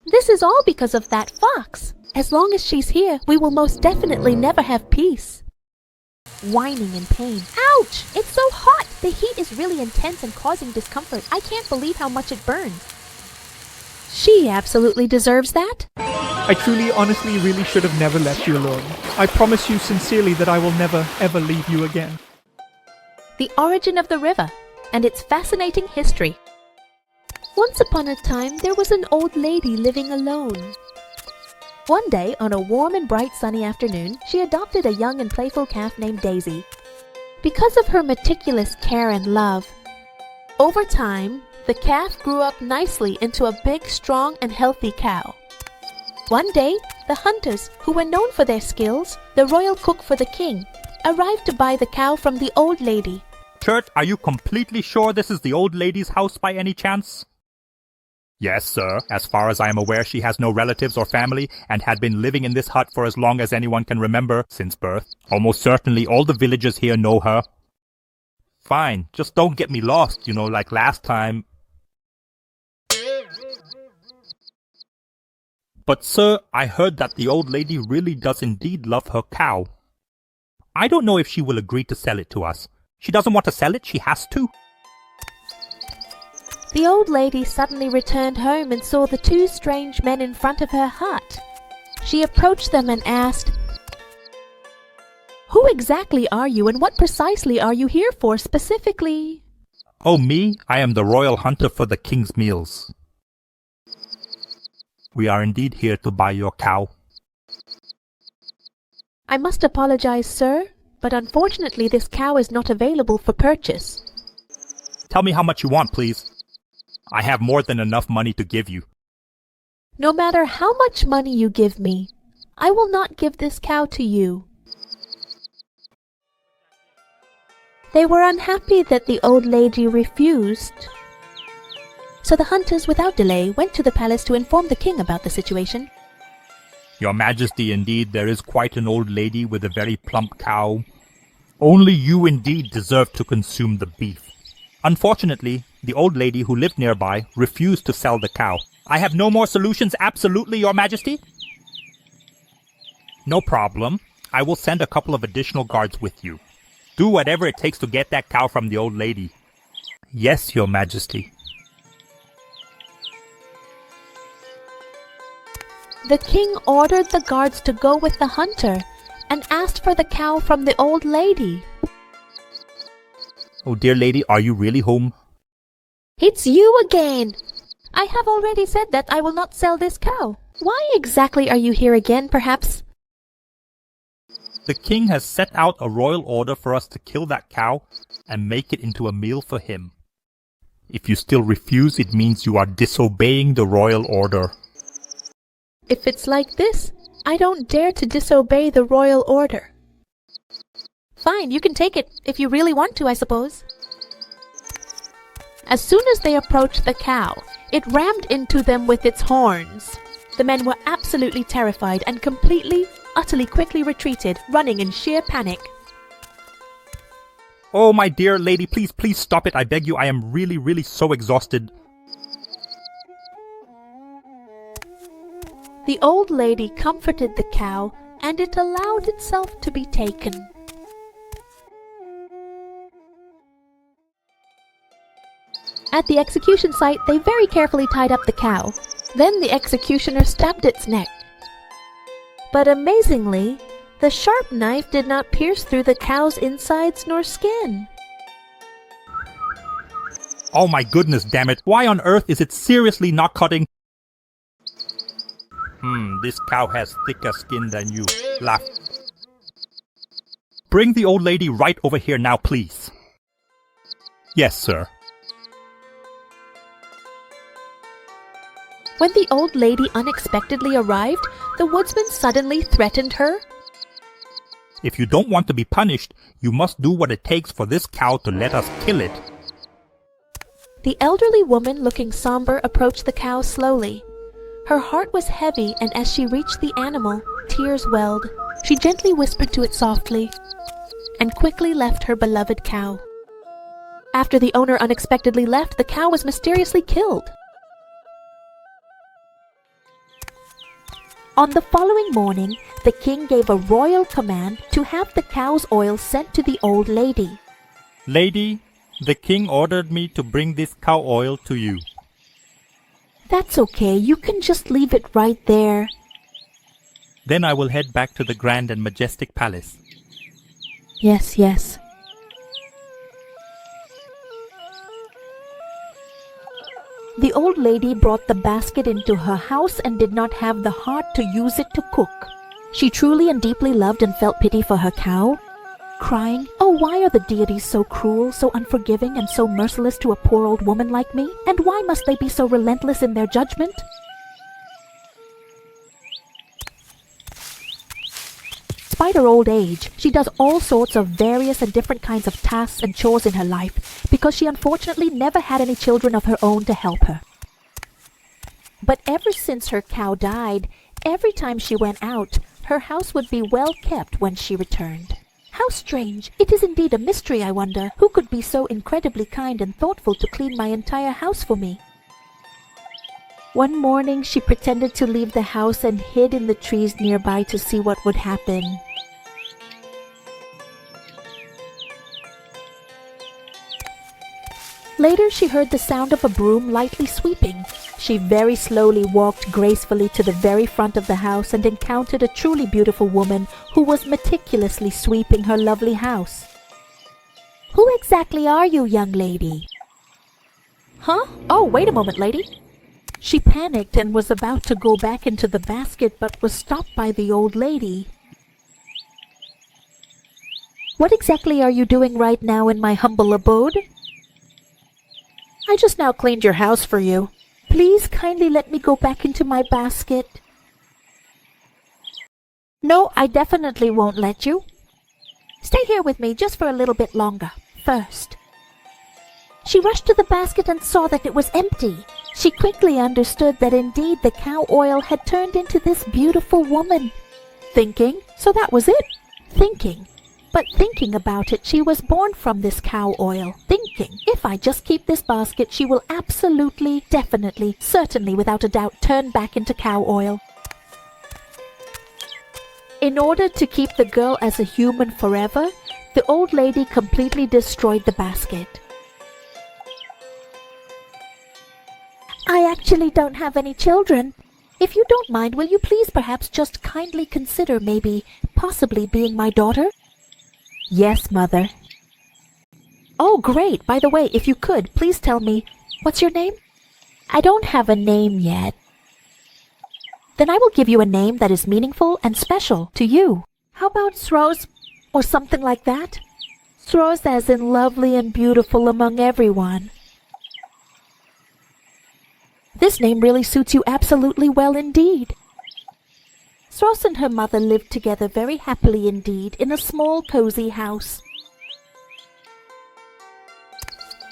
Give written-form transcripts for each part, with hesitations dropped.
This is all because of that fox. As long as she's here, we will most definitely never have peace. Whining in pain. Ouch! It's so hot! The heat is really intense and causing discomfort. I can't believe how much it burns. She absolutely deserves that. I truly, honestly, really should have never left you alone. I promise you sincerely that I will never, ever leave you again. The origin of the river and its fascinating history. Once upon a time, there was an old lady living alone. One day, on a warm and bright sunny afternoon, she adopted a young and playful calf named Daisy. Because of her meticulous care and love, over time, the calf grew up nicely into a big, strong, and healthy cow. One day, the hunters, who were known for their skills, the royal cook for the king, arrived to buy the cow from the old lady. Chert, are you completely sure this is the old lady's house by any chance? Yes, sir. As far as I am aware, she has no relatives or family and had been living in this hut for as long as anyone can remember since birth. Almost certainly all the villagers here know her. Fine, just don't get me lost, like last time. But sir, I heard that the old lady really does indeed love her cow. I don't know if she will agree to sell it to us. She doesn't want to sell it, she has to. The old lady suddenly returned home and saw the two strange men in front of her hut. She approached them and asked, "Who exactly are you and what precisely are you here for specifically?" Oh, me? I am the royal hunter for the king's meals. We are indeed here to buy your cow. I must apologize, sir, but unfortunately this cow is not available for purchase. Tell me how much you want, please. I have more than enough money to give you. No matter how much money you give me, I will not give this cow to you. They were unhappy that the old lady refused. So the hunters, without delay, went to the palace to inform the king about the situation. Your Majesty, indeed, there is quite an old lady with a very plump cow. Only you indeed deserve to consume the beef. Unfortunately, the old lady who lived nearby refused to sell the cow. I have no more solutions, absolutely, Your Majesty. No problem. I will send a couple of additional guards with you. Do whatever it takes to get that cow from the old lady. Yes, Your Majesty. The king ordered the guards to go with the hunter and asked for the cow from the old lady. Oh, dear lady, are you really home? It's you again! I have already said that I will not sell this cow. Why exactly are you here again, perhaps? The king has set out a royal order for us to kill that cow and make it into a meal for him. If you still refuse, it means you are disobeying the royal order. If it's like this, I don't dare to disobey the royal order. Fine, you can take it, if you really want to, I suppose. As soon as they approached the cow, it rammed into them with its horns. The men were absolutely terrified and utterly quickly retreated, running in sheer panic. Oh, my dear lady, please stop it, I beg you. I am really so exhausted. The old lady comforted the cow, and it allowed itself to be taken. At the execution site, they very carefully tied up the cow. Then the executioner stabbed its neck. But amazingly, the sharp knife did not pierce through the cow's insides nor skin. Oh my goodness, damn it. Why on earth is it seriously not cutting? This cow has thicker skin than you. Laugh. Bring the old lady right over here now, please. Yes, sir. When the old lady unexpectedly arrived, the woodsman suddenly threatened her. If you don't want to be punished, you must do what it takes for this cow to let us kill it. The elderly woman, looking somber, approached the cow slowly. Her heart was heavy, and as she reached the animal, tears welled. She gently whispered to it softly, and quickly left her beloved cow. After the owner unexpectedly left, the cow was mysteriously killed. On the following morning, the king gave a royal command to have the cow's oil sent to the old lady. Lady, the king ordered me to bring this cow oil to you. That's okay, you can just leave it right there. Then I will head back to the grand and majestic palace. Yes, yes. The old lady brought the basket into her house and did not have the heart to use it to cook. She truly and deeply loved and felt pity for her cow, crying, "Oh, why are the deities so cruel, so unforgiving, and so merciless to a poor old woman like me? And why must they be so relentless in their judgment?" Despite her old age, she does all sorts of various and different kinds of tasks and chores in her life because she unfortunately never had any children of her own to help her. But ever since her cow died, every time she went out, her house would be well kept when she returned. How strange! It is indeed a mystery, I wonder. Who could be so incredibly kind and thoughtful to clean my entire house for me? One morning she pretended to leave the house and hid in the trees nearby to see what would happen. Later she heard the sound of a broom lightly sweeping. She very slowly walked gracefully to the very front of the house and encountered a truly beautiful woman who was meticulously sweeping her lovely house. "Who exactly are you, young lady?" "Huh? Oh, wait a moment, lady." She panicked and was about to go back into the basket but was stopped by the old lady. "What exactly are you doing right now in my humble abode?" "I just now cleaned your house for you. Please kindly let me go back into my basket." "No, I definitely won't let you. Stay here with me just for a little bit longer, first." She rushed to the basket and saw that it was empty. She quickly understood that indeed the cow oil had turned into this beautiful woman. Thinking, so that was it. Thinking. But thinking about it, she was born from this cow oil. Thinking, if I just keep this basket, she will absolutely, definitely, certainly, without a doubt, turn back into cow oil. In order to keep the girl as a human forever, the old lady completely destroyed the basket. "I actually don't have any children. If you don't mind, will you please perhaps just kindly consider maybe, possibly being my daughter?" "Yes, Mother." "Oh, great. By the way, if you could, please tell me, what's your name?" "I don't have a name yet." "Then I will give you a name that is meaningful and special to you. How about Sroz, or something like that? Sroz as in lovely and beautiful among everyone." "This name really suits you absolutely well indeed." Sroz and her mother lived together very happily indeed in a small cozy house.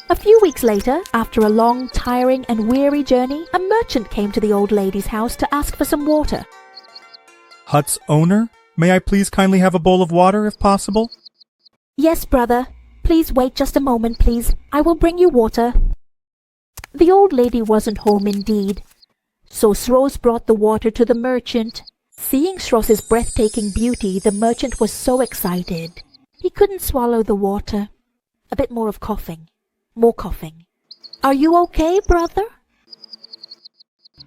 A few weeks later, after a long, tiring and weary journey, a merchant came to the old lady's house to ask for some water. Hut's owner, may I please kindly have a bowl of water if possible? "Yes, brother. Please wait just a moment, please. I will bring you water." The old lady wasn't home indeed, so Sroz brought the water to the merchant. Seeing Sroz's breathtaking beauty, the merchant was so excited. He couldn't swallow the water. A bit more of coughing. More coughing. "Are you okay, brother?"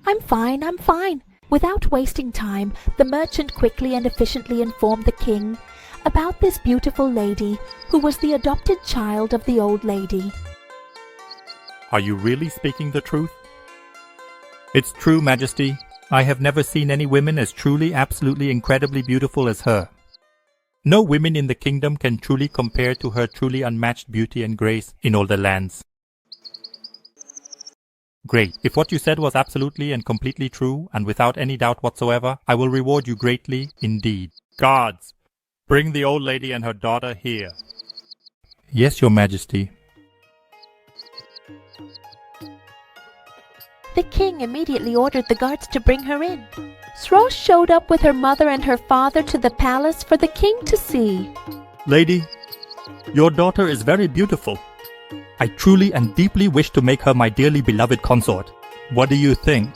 I'm fine. Without wasting time, the merchant quickly and efficiently informed the king about this beautiful lady who was the adopted child of the old lady. Are you really speaking the truth? It's true, Majesty. I have never seen any women as truly, absolutely, incredibly beautiful as her. No women in the kingdom can truly compare to her truly unmatched beauty and grace in all the lands. Great. If what you said was absolutely and completely true, and without any doubt whatsoever, I will reward you greatly indeed. Guards, bring the old lady and her daughter here. Yes, Your Majesty. The king immediately ordered the guards to bring her in. Sroz showed up with her mother and her father to the palace for the king to see. Lady, your daughter is very beautiful. I truly and deeply wish to make her my dearly beloved consort. What do you think?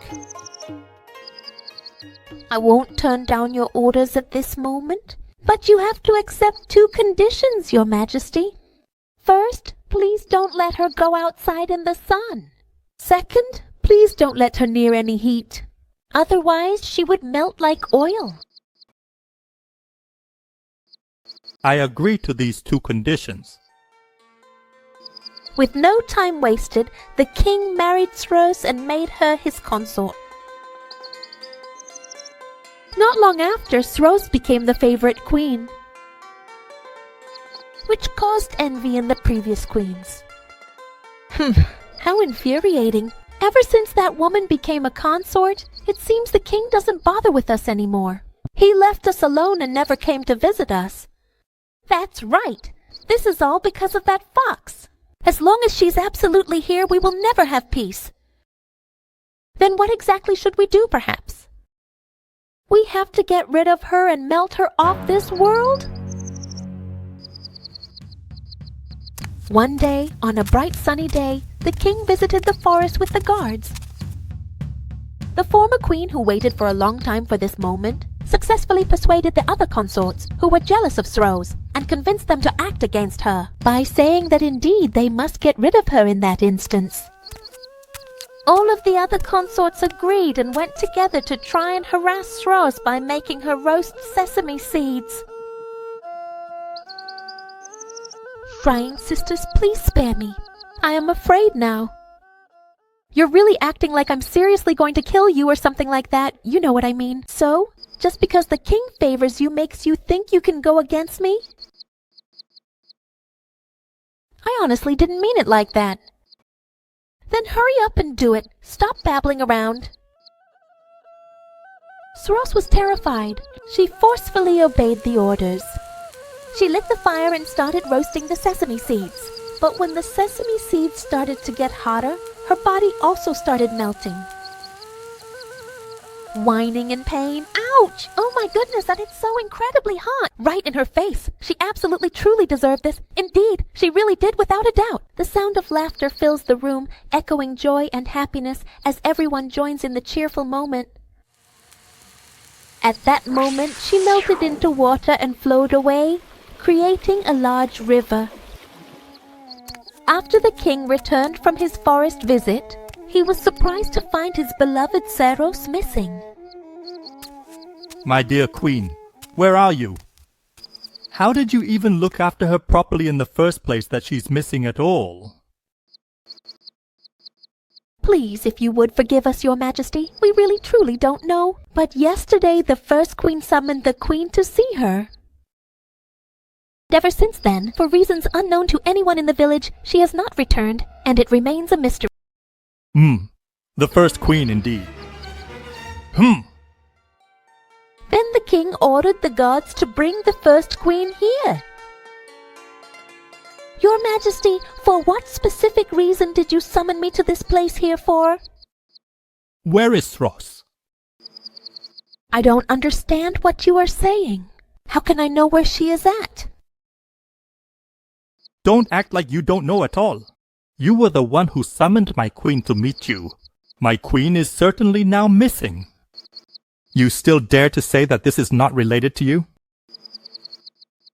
I won't turn down your orders at this moment, but you have to accept 2 conditions, Your Majesty. First, please don't let her go outside in the sun. Second, please don't let her near any heat. Otherwise, she would melt like oil. I agree to these 2 conditions. With no time wasted, the king married Sros and made her his consort. Not long after, Sros became the favorite queen, which caused envy in the previous queens. How infuriating. Ever since that woman became a consort, it seems the king doesn't bother with us anymore. He left us alone and never came to visit us. That's right. This is all because of that fox. As long as she's absolutely here, we will never have peace. Then what exactly should we do, perhaps? We have to get rid of her and melt her off this world? One day, on a bright sunny day, the king visited the forest with the guards. The former queen, who waited for a long time for this moment, successfully persuaded the other consorts, who were jealous of Sros, and convinced them to act against her, by saying that indeed they must get rid of her in that instance. All of the other consorts agreed and went together to try and harass Sros by making her roast sesame seeds. Shrine sisters, please spare me. I am afraid now. You're really acting like I'm seriously going to kill you or something like that. You know what I mean. So, just because the king favors you makes you think you can go against me? I honestly didn't mean it like that. Then hurry up and do it. Stop babbling around. Sros was terrified. She forcefully obeyed the orders. She lit the fire and started roasting the sesame seeds. But when the sesame seeds started to get hotter, her body also started melting. Whining in pain. Ouch! Oh my goodness, that is so incredibly hot! Right in her face. She absolutely truly deserved this. Indeed, she really did without a doubt. The sound of laughter fills the room, echoing joy and happiness as everyone joins in the cheerful moment. At that moment, she melted into water and flowed away, creating a large river. After the king returned from his forest visit, he was surprised to find his beloved Sros missing. My dear queen, where are you? How did you even look after her properly in the first place that she's missing at all? Please, if you would forgive us, Your Majesty, we really truly don't know. But yesterday the first queen summoned the queen to see her. Ever since then, for reasons unknown to anyone in the village, she has not returned, and it remains a mystery. The first queen indeed. Then the king ordered the guards to bring the first queen here. Your Majesty, for what specific reason did you summon me to this place here for? Where is Sros? I don't understand what you are saying. How can I know where she is at? Don't act like you don't know at all. You were the one who summoned my queen to meet you. My queen is certainly now missing. You still dare to say that this is not related to you?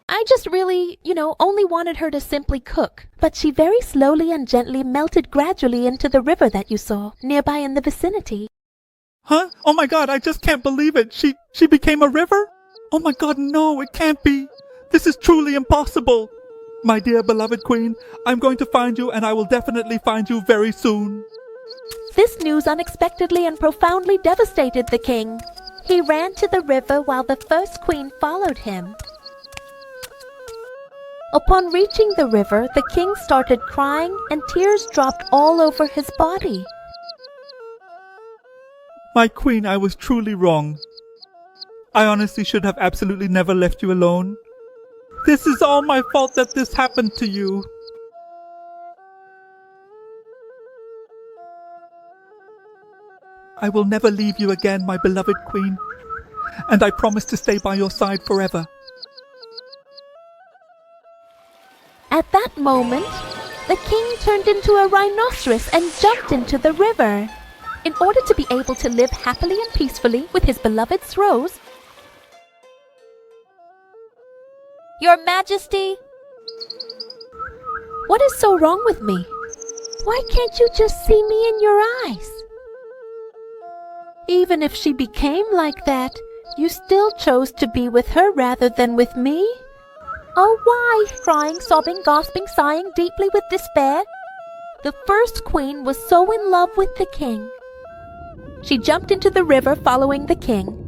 I just really, only wanted her to simply cook. But she very slowly and gently melted gradually into the river that you saw, nearby in the vicinity. Huh? Oh my god, I just can't believe it. She became a river? Oh my god, no, it can't be. This is truly impossible. My dear beloved queen, I'm going to find you, and I will definitely find you very soon. This news unexpectedly and profoundly devastated the king. He ran to the river while the first queen followed him. Upon reaching the river, the king started crying and tears dropped all over his body. My queen, I was truly wrong. I honestly should have absolutely never left you alone. This is all my fault that this happened to you. I will never leave you again, my beloved queen, and I promise to stay by your side forever. At that moment, the king turned into a rhinoceros and jumped into the river. In order to be able to live happily and peacefully with his beloved's rose, Your Majesty, what is so wrong with me? Why can't you just see me in your eyes? Even if she became like that, you still chose to be with her rather than with me? Oh, why? Crying, sobbing, gasping, sighing deeply with despair. The first queen was so in love with the king. She jumped into the river following the king,